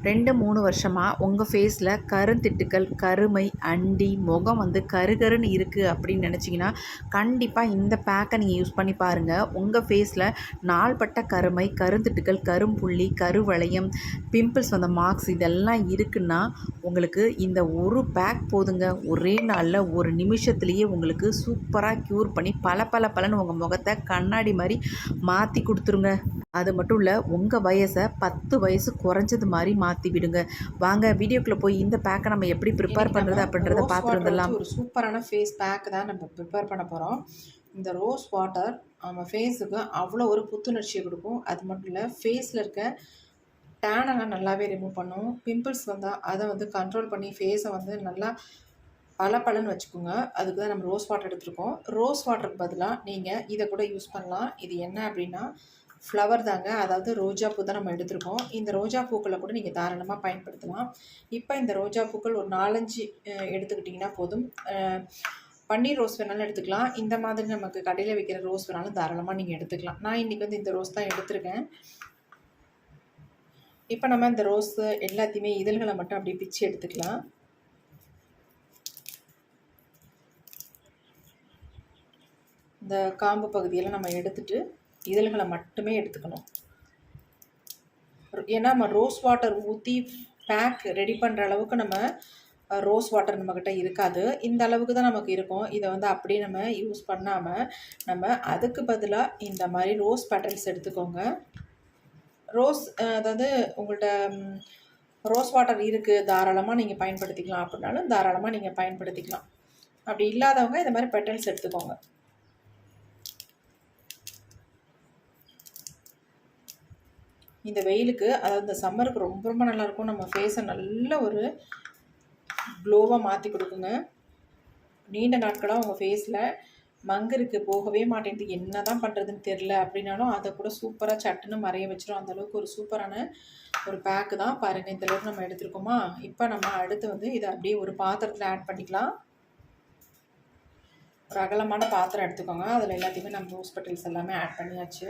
2-3 வருஷமாக உங்கள் ஃபேஸில் கருந்திட்டுக்கள், கருமை, அண்டி, முகம் வந்து கருகருன்னு இருக்குது அப்படின்னு நினச்சிங்கன்னா கண்டிப்பாக இந்த பேக்கை நீங்கள் யூஸ் பண்ணி பாருங்கள். உங்கள் ஃபேஸில் நாள்பட்ட கருமை, கருந்திட்டுக்கள், கரும்புள்ளி, கருவளையம், பிம்பிள்ஸ் வந்த மார்க்ஸ் இதெல்லாம் இருக்குன்னா உங்களுக்கு இந்த ஒரு பேக் போதுங்க. ஒரே நாளில் ஒரு நிமிஷத்துலேயே உங்களுக்கு சூப்பராக க்யூர் பண்ணி பளபளன்னு உங்கள் முகத்தை கண்ணாடி மாதிரி மாற்றி கொடுத்துருங்க. அது மட்டும் இல்லை, உங்கள் வயசை 10 வயசு குறைஞ்சது மாதிரி மாற்றி விடுங்க. வாங்க வீடியோக்குள்ளே போய் இந்த பேக்கை நம்ம எப்படி ப்ரிப்பேர் பண்ணுறது அப்படின்றத பார்த்துருந்துடலாம். ஒரு சூப்பரான ஃபேஸ் பேக் தான் நம்ம ப்ரிப்பேர் பண்ண போகிறோம். இந்த ரோஸ் வாட்டர் நம்ம ஃபேஸுக்கு அவ்வளோ ஒரு புத்துணர்ச்சியை கொடுக்கும். அது மட்டும் இல்லை, ஃபேஸில் இருக்க டேனெல்லாம் நல்லாவே ரிமூவ் பண்ணும். பிம்பிள்ஸ் வந்தால் அதை வந்து கண்ட்ரோல் பண்ணி ஃபேஸை வந்து நல்லா பளபளன்னு வச்சுக்கோங்க. அதுக்கு தான் நம்ம ரோஸ் வாட்டர் எடுத்துருக்கோம். ரோஸ் வாட்டருக்கு பதிலாக நீங்கள் இதை கூட யூஸ் பண்ணலாம். இது என்ன அப்படின்னா ஃப்ளவர் தாங்க, அதாவது ரோஜா பூ தான் நம்ம எடுத்துருக்கோம். இந்த ரோஜா பூக்களை கூட நீங்கள் தாராளமாக பயன்படுத்தலாம். இப்போ இந்த ரோஜா பூக்கள் ஒரு 4-5 எடுத்துக்கிட்டிங்கன்னா போதும். பன்னீர் ரோஸ் வேணாலும் எடுத்துக்கலாம். இந்த மாதிரி நமக்கு கடையில் வைக்கிற ரோஸ் வேணாலும் தாராளமாக நீங்கள் எடுத்துக்கலாம். நான் இன்றைக்கி வந்து இந்த ரோஸ் தான் எடுத்திருக்கேன். இப்போ நம்ம இந்த ரோஸ் எல்லாத்தையுமே இதழ்களை மட்டும் அப்படியே பிச்சு எடுத்துக்கலாம். இந்த காம்பு பகுதியெல்லாம் நம்ம எடுத்துட்டு இதழ்களை மட்டுமே எடுத்துக்கணும். ஏன்னா நம்ம ரோஸ் வாட்டர் ஊற்றி பேக் ரெடி பண்ணுற அளவுக்கு நம்ம ரோஸ் வாட்டர் நம்மக்கிட்ட இருக்காது. இந்த அளவுக்கு தான் நமக்கு இருக்கும். இதை வந்து அப்படியே நம்ம யூஸ் பண்ணாமல் நம்ம அதுக்கு பதிலாக இந்த மாதிரி ரோஸ் பெட்டல்ஸ் எடுத்துக்கோங்க. ரோஸ் அதாவது உங்கள்கிட்ட ரோஸ் வாட்டர் இருக்குது, தாராளமாக நீங்கள் பயன்படுத்திக்கலாம் அப்படின்னாலும் தாராளமாக நீங்கள் பயன்படுத்திக்கலாம். அப்படி இல்லாதவங்க இந்த மாதிரி பெட்டல்ஸ் எடுத்துக்கோங்க. இந்த வெயிலுக்கு, அதாவது இந்த சம்மருக்கு ரொம்ப ரொம்ப நல்லாயிருக்கும். நம்ம ஃபேஸை நல்ல ஒரு க்ளோவாக மாற்றி கொடுக்குங்க. நீண்ட நாட்களாக உங்கள் ஃபேஸில் மங்கருக்கு போகவே மாட்டேங்குது, என்ன தான் பண்ணுறதுன்னு தெரில அப்படின்னாலும் அதை கூட சூப்பராக சட்டுன்னு மறைய வச்சிடும். அந்தளவுக்கு ஒரு சூப்பரான ஒரு பேக்கு தான். பாருங்கள், இந்தளவுக்கு நம்ம எடுத்துருக்கோமா. இப்போ நம்ம அடுத்து வந்து இதை அப்படியே ஒரு பாத்திரத்தில் ஆட் பண்ணிக்கலாம். ஒரு அகலமான பாத்திரம் எடுத்துக்கோங்க. அதில் எல்லாத்தையுமே நம்ம ரோஸ் பெட்டல்ஸ் எல்லாமே ஆட் பண்ணியாச்சு.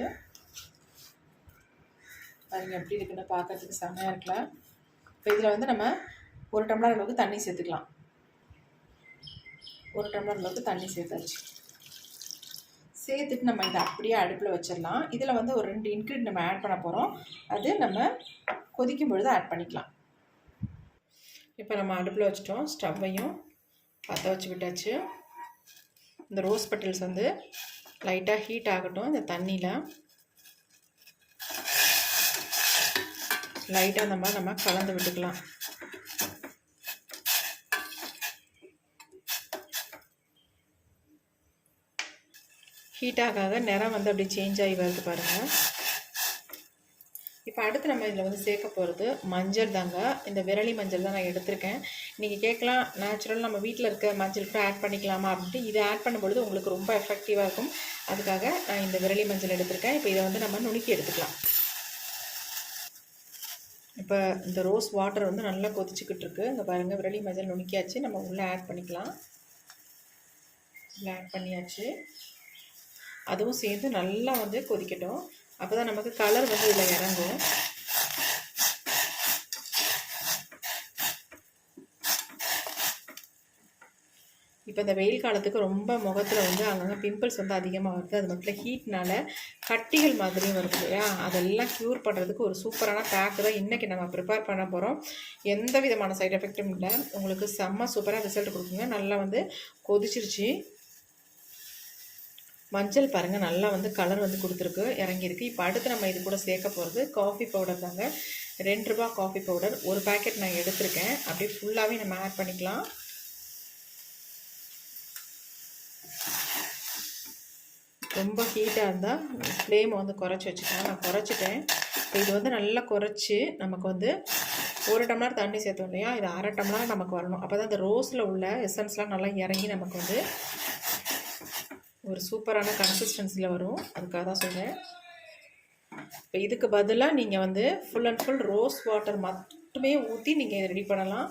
பாருங்கள் எப்படி இருக்குன்னு பார்க்கறதுக்கு செம்மையாக இருக்குல்ல. இப்போ இதில் வந்து நம்ம 1 டம்ளர் அளவுக்கு தண்ணி சேர்த்துக்கலாம். 1 டம்ளர் அளவுக்கு தண்ணி சேர்த்தாச்சு. சேர்த்துட்டு நம்ம இதை அப்படியே அடுப்பில் வச்சிடலாம். இதில் வந்து ஒரு 2 இன்க்ரீடியன்ட் நம்ம ஆட் பண்ண போகிறோம். அது நம்ம கொதிக்கும் பொழுது ஆட் பண்ணிக்கலாம். இப்போ நம்ம அடுப்பில் வச்சுட்டோம். ஸ்டவ்வையும் பற்ற வச்சு விட்டாச்சு. இந்த ரோஸ் பெட்டல்ஸ் வந்து லைட்டாக ஹீட் ஆகட்டும். இந்த தண்ணியில் லைட்டாக நம்ம கலந்து விட்டுக்கலாம். ஹீட் ஆக நிறம் வந்து அப்படி சேஞ்ச் ஆகி வருது பாருங்கள். இப்போ அடுத்து நம்ம இதில் வந்து சேர்க்க போகிறது மஞ்சள் தாங்க. இந்த விரலி மஞ்சள் தான் நான் எடுத்திருக்கேன். நீங்கள் கேட்கலாம், நேச்சுரல் நம்ம வீட்டில் இருக்க மஞ்சள் கூட ஆட் பண்ணிக்கலாமா அப்படின்ட்டு. இதை ஆட் பண்ணும்பொழுது உங்களுக்கு ரொம்ப எஃபெக்டிவாக இருக்கும். அதுக்காக நான் இந்த விரலி மஞ்சள் எடுத்திருக்கேன். இப்போ இதை வந்து நம்ம நுணுக்கி எடுத்துக்கலாம். இப்போ இந்த ரோஸ் வாட்டர் வந்து நல்லா கொதிச்சுக்கிட்டு இருக்குது. இங்கே பாருங்கள், விரலி மஞ்சள் நுணுக்கியாச்சு. நம்ம உள்ளே ஆட் பண்ணிக்கலாம். உள்ளே ஆட் பண்ணியாச்சு. அதுவும் சேர்ந்து நல்லா வந்து கொதிக்கட்டும். அப்போ தான் நமக்கு கலர் வந்து இதில் இறங்கும். இப்போ இந்த வெயில் காலத்துக்கு ரொம்ப முகத்தில் வந்து அங்கங்கே பிம்பிள்ஸ் வந்து அதிகமாக வருது. அது மட்டும் ஹீட்னால கட்டிகள் மாதிரியும் வருது இல்லையா, அதெல்லாம் க்யூர் பண்ணுறதுக்கு ஒரு சூப்பரான பேக்கு தான் இன்றைக்கி நம்ம ப்ரிப்பேர் பண்ண போகிறோம். எந்த விதமான சைட் எஃபெக்டும் இல்லை. உங்களுக்கு செம்ம சூப்பராக ரிசல்ட் கொடுக்குங்க. நல்லா வந்து கொதிச்சிருச்சு. மஞ்சள் பாருங்கள் நல்லா வந்து கலர் வந்து கொடுத்துருக்கு, இறங்கியிருக்கு. இப்போ அடுத்து நம்ம இது கூட சேர்க்க போகிறது காஃபி பவுடர் தாங்க. 2 ரூபா காஃபி பவுடர் ஒரு பேக்கெட் நான் எடுத்திருக்கேன். அப்படியே ஃபுல்லாகவே நம்ம ஆட் பண்ணிக்கலாம். ரொம்ப ஹீட்டாக இருந்தால் ஃப்ளேமை வந்து குறைச்சி வச்சுக்கலாம். நான் குறைச்சிட்டேன். இப்போ இது வந்து நல்லா குறைச்சி நமக்கு வந்து 1 டம்ளர் தண்ணி சேர்த்தோம் இல்லையா, இது 1/2 டம்ளர் நமக்கு வரணும். அப்போ தான் இந்த ரோஸில் உள்ள எசன்ஸ்லாம் நல்லா இறங்கி நமக்கு வந்து ஒரு சூப்பரான கன்சிஸ்டன்சியில் வரும். அதுக்காக தான் சொல்கிறேன். இப்போ இதுக்கு பதிலாக நீங்கள் வந்து full and full rose water மட்டுமே ஊற்றி நீங்கள் இதை ரெடி பண்ணலாம்.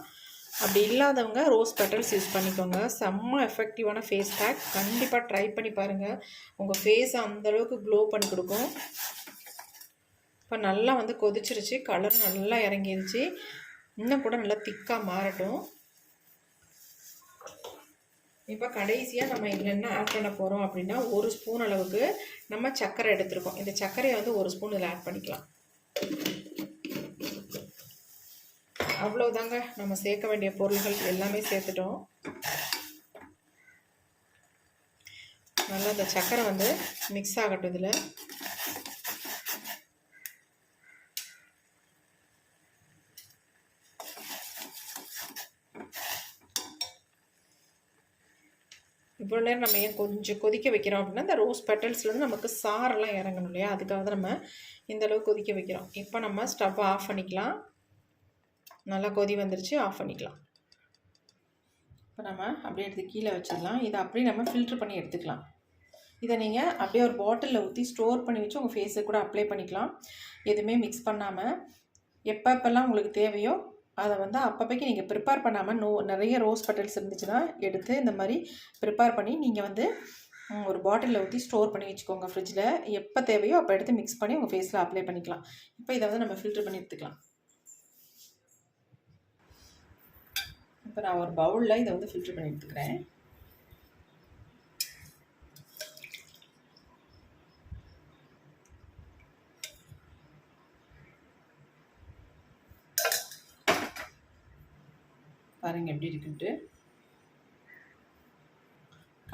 அப்படி இல்லாதவங்க ரோஸ் பெட்டல்ஸ் யூஸ் பண்ணிக்கோங்க. செம்ம எஃபெக்டிவான ஃபேஸ் பேக். கண்டிப்பாக ட்ரை பண்ணி பாருங்கள். உங்கள் ஃபேஸை அந்தளவுக்கு க்ளோ பண்ணி கொடுக்கும். இப்போ நல்லா வந்து கொதிச்சிருச்சு, கலர் நல்லா இறங்கிருச்சு. இன்னும் கூட நல்லா திக்காக மாறட்டும். இப்போ கடைசியாக நம்ம இதில் என்ன ஆட் பண்ண போகிறோம் அப்படின்னா, 1 ஸ்பூன் அளவுக்கு நம்ம சர்க்கரை எடுத்துருக்கோம். இந்த சர்க்கரையை வந்து 1 ஸ்பூன் இதில் ஆட் பண்ணிக்கலாம். அவ்வளோதாங்க, நம்ம சேர்க்க வேண்டிய பொருள்கள் எல்லாமே சேர்த்துட்டோம். நல்லா இந்த சர்க்கரை வந்து மிக்ஸ் ஆகட்டும் இதில். இவ்வளோ நேரம் நம்ம ஏன் கொஞ்சம் கொதிக்க வைக்கிறோம் அப்படின்னா, இந்த ரோஸ் பெட்டல்ஸ்லேருந்து நமக்கு சாரெல்லாம் இறங்கணும் இல்லையா, அதுக்காக தான் நம்ம இந்தளவுக்கு கொதிக்க வைக்கிறோம். இப்போ நம்ம ஸ்டவ்வை ஆஃப் பண்ணிக்கலாம். நல்லா கொதி வந்துருச்சு, ஆஃப் பண்ணிக்கலாம். இப்போ நம்ம அப்படியே எடுத்து கீழே வச்சிடலாம். இதை அப்படியே நம்ம ஃபில்ட்ரு பண்ணி எடுத்துக்கலாம். இதை நீங்கள் அப்படியே ஒரு பாட்டிலில் ஊற்றி ஸ்டோர் பண்ணி வச்சு உங்கள் ஃபேஸுக்கு கூட அப்ளை பண்ணிக்கலாம். எதுவுமே மிக்ஸ் பண்ணாமல் எப்பப்பெல்லாம் உங்களுக்கு தேவையோ அதை வந்து அப்பப்போக்கி நீங்கள் ப்ரிப்பேர் பண்ணாமல் நிறைய ரோஸ் பெட்டல்ஸ் இருந்துச்சுன்னா எடுத்து இந்த மாதிரி ப்ரிப்பேர் பண்ணி நீங்கள் வந்து ஒரு பாட்டிலில் ஊற்றி ஸ்டோர் பண்ணி வச்சுக்கோங்க ஃப்ரிட்ஜில். எப்போ தேவையோ அப்போ எடுத்து மிக்ஸ் பண்ணி உங்கள் ஃபேஸில் அப்ளை பண்ணிக்கலாம். இப்போ இதை வந்து நம்ம ஃபில்ட்ரு பண்ணி எடுத்துக்கலாம். இப்போ நான் ஒரு பவுலில் இதை வந்து ஃபில்ட்ரு பண்ணி எடுத்துக்கிறேன். பாருங்கள் எப்படி இருக்குன்ட்டு.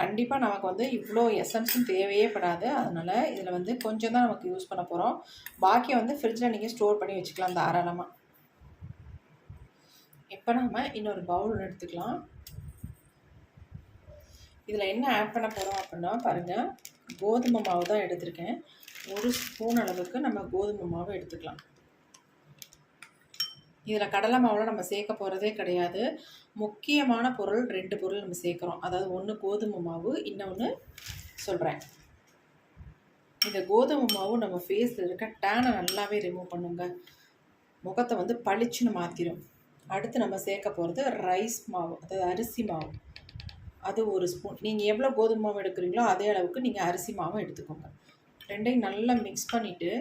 கண்டிப்பாக நமக்கு வந்து இவ்வளோ எசன்ஸும் தேவையே படாது. அதனால் இதில் வந்து கொஞ்சம் தான் நமக்கு யூஸ் பண்ண போகிறோம். பாக்கி வந்து ஃப்ரிட்ஜில் நீங்கள் ஸ்டோர் பண்ணி வச்சுக்கலாம் தாராளமாக. இப்போ நம்ம இன்னொரு பவுல் எடுத்துக்கலாம். இதில் என்ன ஆட் பண்ண போகிறோம் அப்படின்னா பாருங்கள், கோதுமை மாவு தான் எடுத்திருக்கேன். 1 ஸ்பூன் அளவுக்கு நம்ம கோதுமை மாவு எடுத்துக்கலாம். இதில் கடலை மாவுலாம் நம்ம சேர்க்க போகிறதே கிடையாது. முக்கியமான பொருள் 2 பொருள் நம்ம சேர்க்குறோம். அதாவது ஒன்று கோதுமை மாவு, இன்னொன்று சொல்கிறேன். இந்த கோதுமை மாவு நம்ம ஃபேஸில் இருக்க டேனை நல்லாவே ரிமூவ் பண்ணுங்க. முகத்தை வந்து பளிச்சுன்னு மாற்றிடும். அடுத்து நம்ம சேர்க்க போகிறது ரைஸ் மாவு, அதாவது அரிசி மாவு. அது 1 ஸ்பூன். நீங்கள் எவ்வளோ கோதுமை மாவு எடுக்கிறீங்களோ அதே அளவுக்கு நீங்கள் அரிசி மாவும் எடுத்துக்கோங்க. ரெண்டையும் நல்லா மிக்ஸ் பண்ணிவிட்டு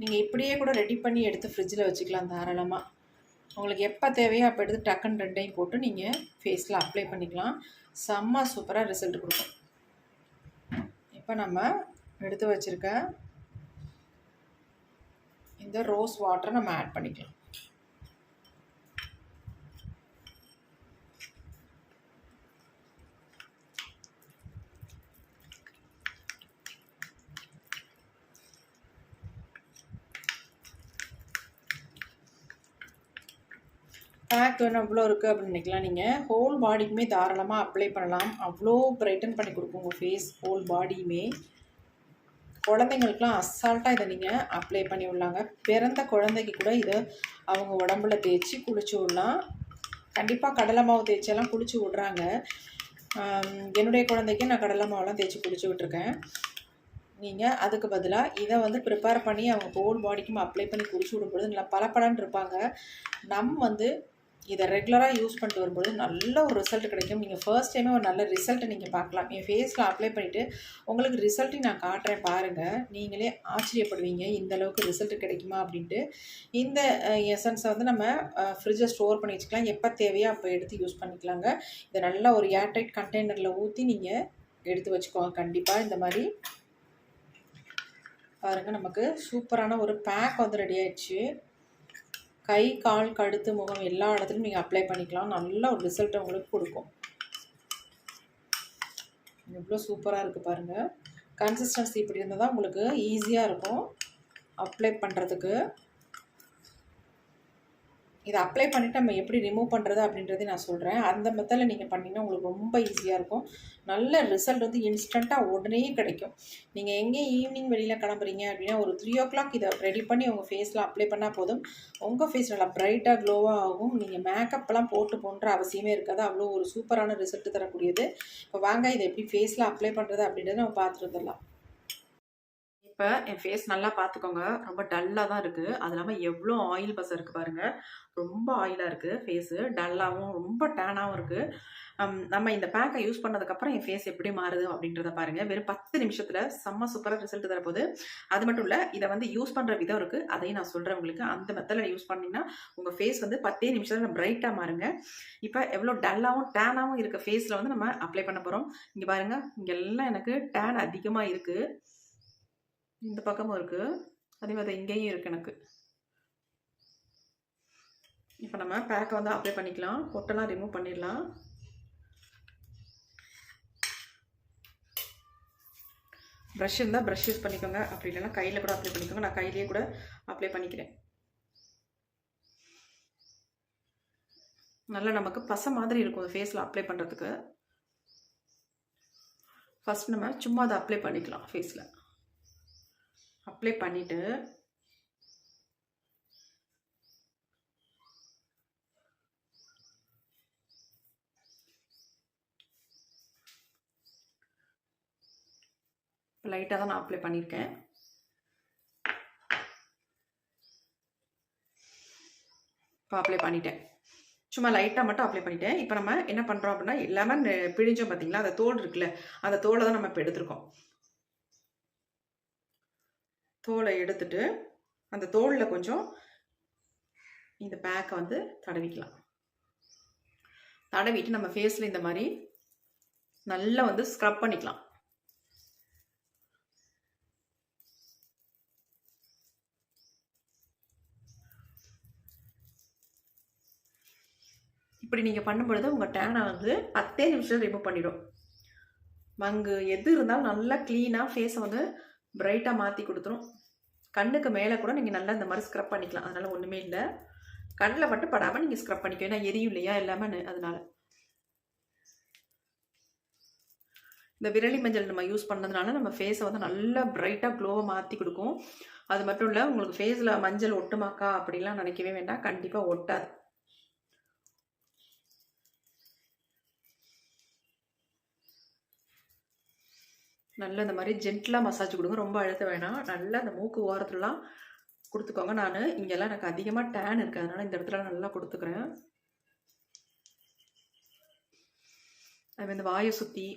நீங்கள் இப்படியே கூட ரெடி பண்ணி எடுத்து ஃப்ரிட்ஜில் வச்சுக்கலாம் தாராளமாக. உங்களுக்கு எப்போ தேவையோ அப்போ எடுத்து டக்குன்னு ரெண்டையும் போட்டு நீங்கள் ஃபேஸில் அப்ளை பண்ணிக்கலாம். செம்ம சூப்பராக ரிசல்ட் கொடுக்கும். இப்போ நம்ம எடுத்து வச்சுருக்க இந்த ரோஸ் வாட்டரை நம்ம ஆட் பண்ணிக்கலாம். பேக் வேணும் அவ்வளோ இருக்குது அப்படின்னு நினைக்கலாம். நீங்கள் ஹோல் பாடிக்குமே தாராளமாக அப்ளை பண்ணலாம். அவ்வளோ பிரைட்டன் பண்ணி கொடுக்கும் உங்கள் ஃபேஸ் ஹோல் பாடியுமே. குழந்தைங்களுக்குலாம் அசால்ட்டாக இதை நீங்கள் அப்ளை பண்ணி விடலாங்க. பிறந்த குழந்தைக்கு கூட இதை அவங்க உடம்புல தேய்ச்சி குளிச்சு விடலாம். கண்டிப்பாக கடலை மாவு தேய்ச்செல்லாம் குளிச்சு விட்றாங்க. என்னுடைய குழந்தைக்கு நான் கடலை மாவுலாம் தேய்ச்சி குளிச்சு விட்ருக்கேன். நீங்கள் அதுக்கு பதிலாக இதை வந்து ப்ரிப்பேர் பண்ணி அவங்க ஹோல் பாடிக்கும் அப்ளை பண்ணி குளிச்சு விடும்பொழுது நல்லா பலப்பலன்னு இருப்பாங்க. நம்ம வந்து இதை ரெகுலராக யூஸ் பண்ணிட்டு வரும்போது நல்ல ஒரு ரிசல்ட் கிடைக்கும். நீங்கள் ஃபர்ஸ்ட் டைமே ஒரு நல்ல ரிசல்ட்டை நீங்கள் பார்க்கலாம். என் ஃபேஸில் அப்ளை பண்ணிவிட்டு உங்களுக்கு ரிசல்ட்டையும் நான் காட்டுறேன் பாருங்கள். நீங்களே ஆச்சரியப்படுவீங்க இந்தளவுக்கு ரிசல்ட் கிடைக்குமா அப்படின்ட்டு. இந்த எசன்ஸை வந்து நம்ம ஃப்ரிட்ஜில் ஸ்டோர் பண்ணி வச்சுக்கலாம். எப்போ தேவையோ அப்போ எடுத்து யூஸ் பண்ணிக்கலாங்க. இதை நல்லா ஒரு ஏர்டைட் கண்டெய்னரில் ஊற்றி நீங்கள் எடுத்து வச்சுக்கோங்க. கண்டிப்பாக இந்த மாதிரி பாருங்கள், நமக்கு சூப்பரான ஒரு பேக் வந்து ரெடி ஆயிடுச்சு. கை, கால், கழுத்து, முகம் எல்லா இடத்துலையும் நீங்கள் அப்ளை பண்ணிக்கலாம். நல்ல ஒரு ரிசல்ட்டை உங்களுக்கு கொடுக்கும். எவ்வளோ சூப்பராக இருக்குது பாருங்கள். கன்சிஸ்டன்சி இப்படி இருந்தால் தான் உங்களுக்கு ஈஸியாக இருக்கும் அப்ளை பண்ணுறதுக்கு. இதை அப்ளை பண்ணிவிட்டு நம்ம எப்படி ரிமூவ் பண்ணுறது அப்படின்றதையும் நான் சொல்கிறேன். அந்த மெத்தடில் நீங்கள் பண்ணிங்கன்னா உங்களுக்கு ரொம்ப ஈஸியாக இருக்கும். நல்ல ரிசல்ட் வந்து இன்ஸ்டண்ட்டாக உடனே கிடைக்கும். நீங்கள் எங்கேயும் ஈவினிங் வெளியில் கிளம்புறீங்க அப்படின்னா ஒரு 3 o'clock இதை ரெடி பண்ணி உங்கள் ஃபேஸில் அப்ளை பண்ணால் போதும். உங்கள் ஃபேஸ் நல்லா ப்ரைட்டாக க்ளோவாக ஆகும். நீங்கள் மேக்கப்லாம் போட்டு போன்ற அவசியமே இருக்காது. அவ்வளோ ஒரு சூப்பரான ரிசல்ட் தரக்கூடியது. இப்போ வாங்க இதை எப்படி ஃபேஸில் அப்ளை பண்ணுறது அப்படின்றத நம்ம பார்த்துட்டு வந்துடலாம். இப்போ என் ஃபேஸ் நல்லா பார்த்துக்கோங்க. ரொம்ப டல்லா தான் இருக்கு. அது இல்லாம எவ்ளோ ஆயில் பச இருக்கு பாருங்க. ரொம்ப ஆயிலா இருக்கு ஃபேஸு. டல்லாவும், ரொம்ப டேனாவும் இருக்கு. நம்ம இந்த பேக்க யூஸ் பண்ணதுக்கப்புறம் என் ஃபேஸ் எப்படி மாறுது அப்படின்றத பாருங்க. வெறும் 10 நிமிஷத்துல செம்ம சூப்பரா ரிசல்ட் தரப்போது. அது மட்டும் இல்ல, இத வந்து யூஸ் பண்ற விதம் இருக்கு. அதையும் நான் சொல்றேன் உங்களுக்கு. அந்த மெத்தட்ல யூஸ் பண்ணீங்கன்னா, உங்க ஃபேஸ் வந்து 10 நிமிஷத்துல பிரைட்டா மாறுங்க. இப்ப எவ்ளோ டல்லாவும், டேனாவும் இருக்க ஃபேஸ்ல வந்து நம்ம அப்ளை பண்ண போறோம். இங்க பாருங்க. இங்கெல்லாம் எனக்கு டேன் அதிகமா இருக்கு. இந்த பக்கமும் இருக்கு. அதே மாதிரி இங்கேயும் இருக்கு எனக்கு. இப்ப நம்ம பேக்க வந்து அப்ளை பண்ணிக்கலாம். பொட்டெல்லாம் ரிமூவ் பண்ணிடலாம். பிரஷ் இருந்தா பிரஷ் யூஸ் பண்ணிக்கோங்க. அப்படி இல்லைன்னா கையில கூட அப்ளை பண்ணிக்கோங்க. நான் கையிலேயே கூட அப்ளை பண்ணிக்கிறேன். நல்லா நமக்கு பசை மாதிரி இருக்கும் ஃபேஸ்ல அப்ளை பண்றதுக்கு. ஃபர்ஸ்ட் நம்ம சும்மா அதை அப்ளை பண்ணிக்கலாம் ஃபேஸ்ல. அப்ளை பண்ணிட்டு லைட்டாக தான் நான் அப்ளை பண்ணியிருக்கேன். இப்போ அப்ளை பண்ணிட்டேன். சும்மா லைட்டாக மட்டும் அப்ளை பண்ணிட்டேன். இப்போ நம்ம என்ன பண்ணுறோம் அப்படின்னா, லெமன் பிழிஞ்சோம் பார்த்தீங்களா, அந்த தோல் இருக்குல்ல, அந்த தோலை தான் நம்ம இப்போ எடுத்துருக்கோம். தோலை எடுத்துட்டு அந்த தோலில் கொஞ்சம் இந்த பேக்கை வந்து தடவிக்கலாம். தடவிட்டு நம்ம ஃபேஸில் இந்த மாதிரி நல்லா வந்து ஸ்க்ரப் பண்ணிக்கலாம். இப்படி நீங்கள் பண்ணும்பொழுது உங்கள் டேனை வந்து 10 நிமிஷம் ரிமூவ் பண்ணிடும். மங்கு எது இருந்தாலும் நல்லா க்ளீனாக ஃபேஸை வந்து பிரைட்டாக மாற்றி கொடுத்துரும். கண்ணுக்கு மேலே கூட நீங்கள் நல்லா இந்த மாதிரி ஸ்க்ரப் பண்ணிக்கலாம். அதனால் ஒன்றுமே இல்லை. கண்ணில் மட்டும் படாமல் நீங்கள் ஸ்க்ரப் பண்ணிக்கோ. ஏன்னா எரியும் இல்லையா எல்லாமே, அதனால. இந்த விரலி மஞ்சள் நம்ம யூஸ் பண்ணதுனால நம்ம ஃபேஸை வந்து நல்லா பிரைட்டாக க்ளோவாக மாற்றி கொடுக்கும். அது மட்டும் இல்லை, உங்களுக்கு ஃபேஸில் மஞ்சள் ஒட்டுமாக்கா அப்படிலாம் நினைக்கவே வேண்டாம். கண்டிப்பாக ஒட்டாது. நல்லா இந்த மாதிரி ஜென்டிலாக மசாஜ் கொடுங்க. ரொம்ப அழுத்த வேணாம். நல்லா அந்த மூக்கு ஓரத்துலலாம் கொடுத்துக்கோங்க. நான் இங்கெல்லாம் எனக்கு அதிகமாக டேன் இருக்குது, அதனால் இந்த இடத்துல நல்லா கொடுத்துக்கிறேன். அதுமாதிரி இந்த வாயை சுற்றி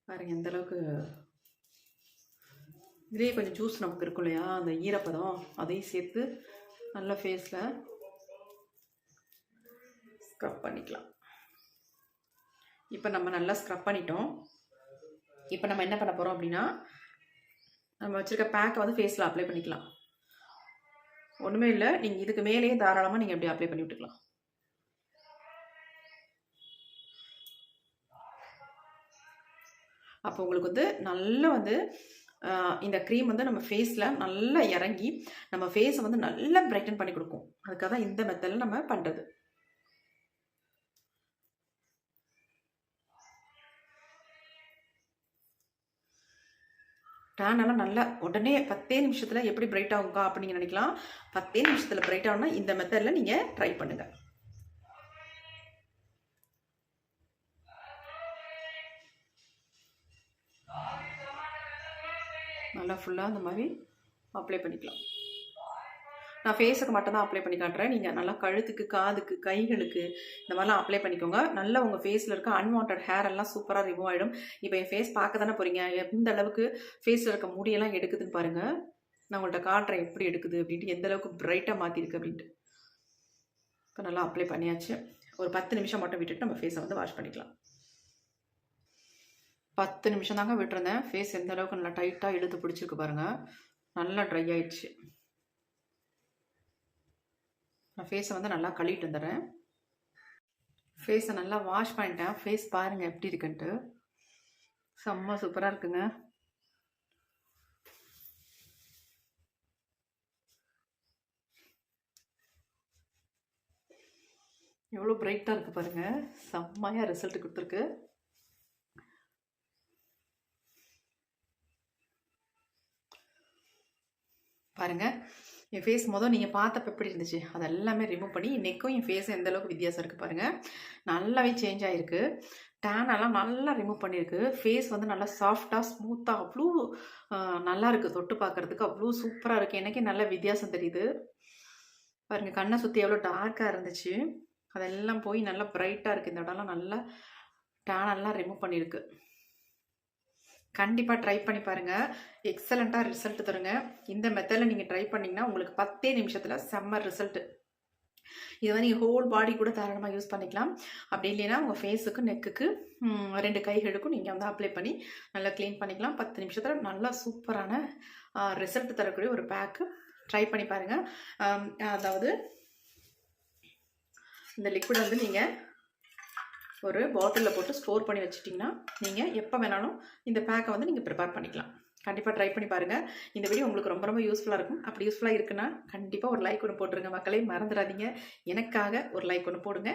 பாருங்க எந்த அளவுக்கு. இதுலேயே கொஞ்சம் ஜூஸ் நமக்கு இருக்கும் இல்லையா, அந்த ஈரப்பதம் அதையும் சேர்த்து நல்லா ஃபேஸில் ஸ்க்ரப் பண்ணிக்கலாம். இப்போ நம்ம நல்லா ஸ்க்ரப் பண்ணிட்டோம். இப்போ நம்ம என்ன பண்ண போகிறோம் அப்படின்னா, நம்ம வச்சுருக்க பேக்கை வந்து ஃபேஸில் அப்ளை பண்ணிக்கலாம். ஒன்றுமே இல்லை, நீங்கள் இதுக்கு மேலேயே தாராளமாக நீங்கள் அப்படி அப்ளை பண்ணி விட்டுக்கலாம். அப்போ உங்களுக்கு வந்து நல்லா வந்து இந்த க்ரீம் வந்து நம்ம ஃபேஸில் நல்லா இறங்கி நம்ம ஃபேஸை வந்து நல்லா பிரைட்டன் பண்ணி கொடுக்கும். அதுக்காக தான் இந்த மெத்தடில் நம்ம பண்ணுறது. டேனெல்லாம் நல்லா உடனே 10 நிமிஷத்தில் எப்படி பிரைட் ஆகுங்கா அப்படின்னு நினைக்கலாம். 10 நிமிஷத்தில் பிரைட் ஆகும்னா இந்த மெத்தடில் நீங்கள் ட்ரை பண்ணுங்கள். நல்லா ஃபுல்லாக இந்த மாதிரி அப்ளை பண்ணிக்கலாம். நான் ஃபேஸுக்கு மட்டும்தான் அப்ளை பண்ணி காட்டுறேன். நீங்கள் நல்லா கழுத்துக்கு, காதுக்கு, கைகளுக்கு இந்த மாதிரிலாம் அப்ளை பண்ணிக்கோங்க. நல்லா உங்கள் ஃபேஸில் இருக்க அன்வான்ட் ஹேர் எல்லாம் சூப்பராக ரிமூவ் ஆகிடும். இப்போ என் ஃபேஸ் பார்க்க தானே போகிறீங்க, எந்த அளவுக்கு ஃபேஸில் இருக்க முடியெல்லாம் எடுக்குதுன்னு பாருங்கள். நான் உங்கள்கிட்ட காட்டுறேன் எப்படி எடுக்குது அப்படின்ட்டு, எந்த அளவுக்கு பிரைட்டாக மாற்றிருக்கு அப்படின்ட்டு. இப்போ நல்லா அப்ளை பண்ணியாச்சு. ஒரு 10 நிமிஷம் மட்டும் விட்டுட்டு நம்ம ஃபேஸை வந்து வாஷ் பண்ணிக்கலாம். 10 நிமிஷம் தாங்க விட்டுருந்தேன். ஃபேஸ் எந்த அளவுக்கு நல்லா டைட்டாக இழுத்து பிடிச்சிருக்கு பாருங்கள். நல்லா ட்ரை ஆயிடுச்சு. நான் ஃபேஸை வந்து நல்லா கழுவிட்டு வந்துடுறேன். ஃபேஸை நல்லா வாஷ் பண்ணிட்டேன். ஃபேஸ் பாருங்கள் எப்படி இருக்குன்ட்டு. செம்ம சூப்பராக இருக்குங்க. எவ்வளோ பிரைட்டாக இருக்குது பாருங்கள். செம்மையாக ரிசல்ட் கொடுத்துருக்கு. பாருங்கள் என் ஃபேஸ் நீங்கள் பார்த்தப்ப எப்படி இருந்துச்சு அது எல்லாமே ரிமூவ் பண்ணி நெக்கும் என் ஃபேஸும் எந்த அளவுக்கு வித்தியாசம் இருக்குது பாருங்கள். நல்லாவே சேஞ்ச் ஆகிருக்கு. டேனெல்லாம் நல்லா ரிமூவ் பண்ணியிருக்கு. ஃபேஸ் நல்லா சாஃப்டாக ஸ்மூத்தாக அவ்வளோ நல்லா இருக்குது. தொட்டு பார்க்குறதுக்கு அவ்வளோ சூப்பராக இருக்குது. எனக்கே நல்ல வித்தியாசம் தெரியுது பாருங்கள். கண்ணை சுற்றி எவ்வளோ டார்க்காக இருந்துச்சு அதெல்லாம் போய் நல்லா பிரைட்டாக இருக்குது. இந்த இடம்லாம் நல்லா டேனெல்லாம் ரிமூவ் பண்ணியிருக்கு. கண்டிப்பாக ட்ரை பண்ணி பாருங்கள். எக்ஸலண்ட்டாக ரிசல்ட் தருங்க. இந்த மெத்தடில் நீங்கள் ட்ரை பண்ணிங்கன்னா உங்களுக்கு 10 நிமிஷத்தில் செம்ம ரிசல்ட்டு. இதை நீங்கள் ஹோல் பாடி கூட தாராளமாக யூஸ் பண்ணிக்கலாம். அப்படி இல்லைன்னா உங்கள் ஃபேஸுக்கு நெக்குக்கு 2 கைகளுக்கும் நீங்கள் அப்ளை பண்ணி நல்லா க்ளீன் பண்ணிக்கலாம். 10 நிமிஷத்தில் நல்லா சூப்பரான ரிசல்ட் தரக்கூடிய ஒரு பேக்கு ட்ரை பண்ணி பாருங்கள். அதாவது இந்த லிக்விட் நீங்கள் ஒரு பாட்டிலில் போட்டு ஸ்டோர் பண்ணி வச்சுட்டிங்கன்னா நீங்கள் எப்போ வேணாலும் இந்த பேக்கை நீங்கள் ப்ரிப்பேர் பண்ணிக்கலாம். கண்டிப்பாக ட்ரை பண்ணி பாருங்கள். இந்த வீடியோ உங்களுக்கு ரொம்ப ரொம்ப யூஸ்ஃபுல்லாக இருக்கும். அப்படி யூஸ்ஃபுல்லாக இருக்குன்னா கண்டிப்பாக ஒரு லைக் ஒன்று போட்டுருங்க மக்களே. மறந்துடாதீங்க, எனக்காக ஒரு லைக் ஒன்று போடுங்க.